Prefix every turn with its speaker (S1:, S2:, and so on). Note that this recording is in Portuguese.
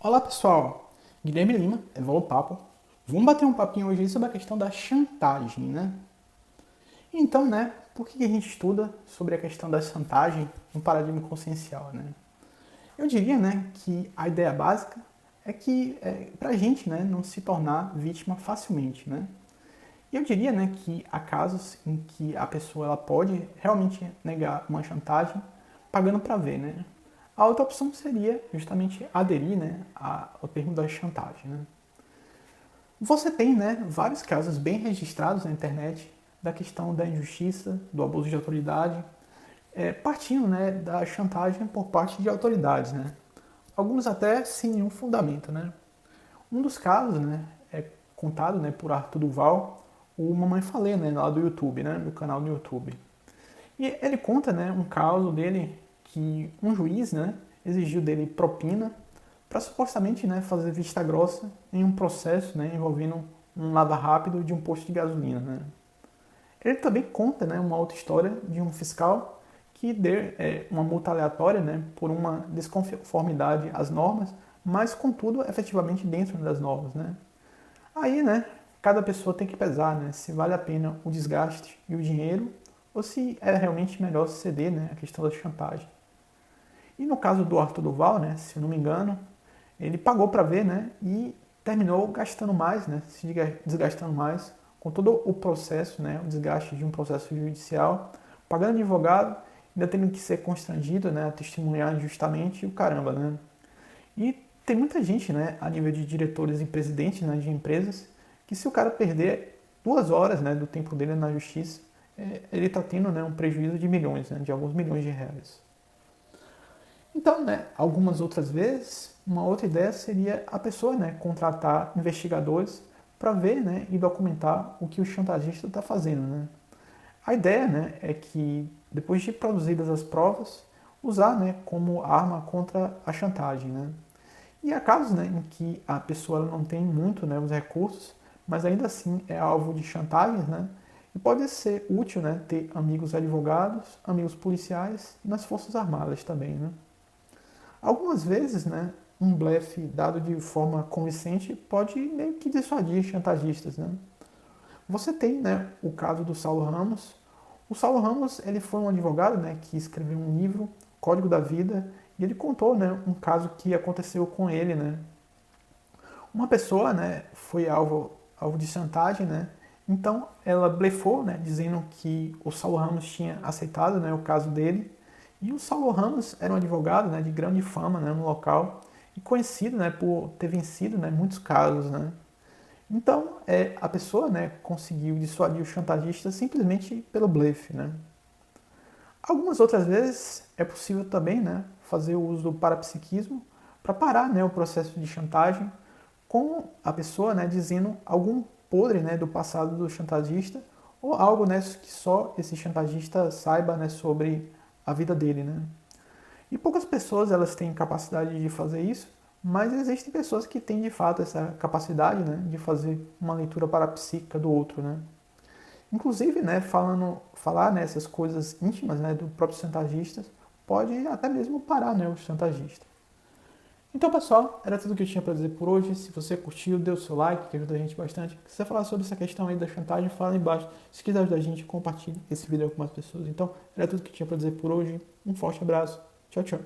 S1: Olá pessoal, Guilherme Lima, Evolo Papo. Vamos bater um papinho hoje sobre a questão da chantagem, né? Então, né, por que a gente estuda sobre a questão da chantagem no paradigma consciencial, né? Eu diria, né, que a ideia básica é que pra gente, né, não se tornar vítima facilmente, né? E eu diria, né, que há casos em que a pessoa ela pode realmente negar uma chantagem pagando para ver, né? A outra opção seria justamente aderir, né, ao termo da chantagem, né? Você tem, né, vários casos bem registrados na internet da questão da injustiça, do abuso de autoridade, partindo, né, da chantagem por parte de autoridades, né? Alguns até sem nenhum fundamento, né? Um dos casos, né, é contado, né, por Arthur Duval, o Mamãe Falei, né, lá do YouTube, né, do canal do YouTube. E ele conta, né, um caso dele que um juiz, né, exigiu dele propina para supostamente, né, fazer vista grossa em um processo, né, envolvendo um lava-rápido de um posto de gasolina, né. Ele também conta, né, uma outra história de um fiscal que deu uma multa aleatória, né, por uma desconformidade às normas, mas contudo efetivamente dentro das normas, né. Aí, né, cada pessoa tem que pesar, né, se vale a pena o desgaste e o dinheiro ou se é realmente melhor ceder, né, a questão da chantagem. E no caso do Arthur Duval, né, se eu não me engano, ele pagou para ver, né, e terminou gastando mais, né, se desgastando mais com todo o processo, né, o desgaste de um processo judicial, pagando advogado, ainda tendo que ser constrangido, né, a testemunhar injustamente e o caramba, né. E tem muita gente, né, a nível de diretores e presidentes, né, de empresas, que se o cara perder 2 horas, né, do tempo dele na justiça, ele está tendo, né, um prejuízo de milhões, né, de alguns milhões de reais. Então, né, algumas outras vezes, uma outra ideia seria a pessoa, né, contratar investigadores para ver, né, e documentar o que o chantagista está fazendo, né. A ideia, né, é que depois de produzidas as provas, usar, né, como arma contra a chantagem, né. E há casos, né, em que a pessoa não tem muito, né, os recursos, mas ainda assim é alvo de chantagens, né, e pode ser útil, né, ter amigos advogados, amigos policiais e nas forças armadas também, né. Algumas vezes, né, um blefe dado de forma convincente pode meio que dissuadir chantagistas, né. Você tem, né, o caso do Saulo Ramos. O Saulo Ramos, ele foi um advogado, né, que escreveu um livro, Código da Vida, e ele contou, né, um caso que aconteceu com ele, né. Uma pessoa, né, foi alvo de chantagem, né. Então ela blefou, né, dizendo que o Saulo Ramos tinha aceitado, né, o caso dele. E o Saulo Ramos era um advogado, né, de grande fama, né, no local e conhecido, né, por ter vencido, né, muitos casos, né. Então, a pessoa, né, conseguiu dissuadir o chantagista simplesmente pelo blefe, né. Algumas outras vezes é possível também, né, fazer o uso do parapsiquismo para parar, né, o processo de chantagem com a pessoa, né, dizendo algum podre, né, do passado do chantagista ou algo, né, que só esse chantagista saiba, né, sobre a vida dele, né. E poucas pessoas elas têm capacidade de fazer isso, mas existem pessoas que têm de fato essa capacidade, né, de fazer uma leitura parapsíquica do outro, né. Inclusive, né, falar nessas coisas íntimas, né, do próprio chantagista pode até mesmo parar, né, o chantagista. Então, pessoal, era tudo que eu tinha para dizer por hoje. Se você curtiu, dê o seu like, que ajuda a gente bastante. Se você falar sobre essa questão aí da chantagem, fala aí embaixo. Se quiser ajudar a gente, compartilhe esse vídeo com mais pessoas. Então, era tudo que eu tinha para dizer por hoje. Um forte abraço. Tchau, tchau.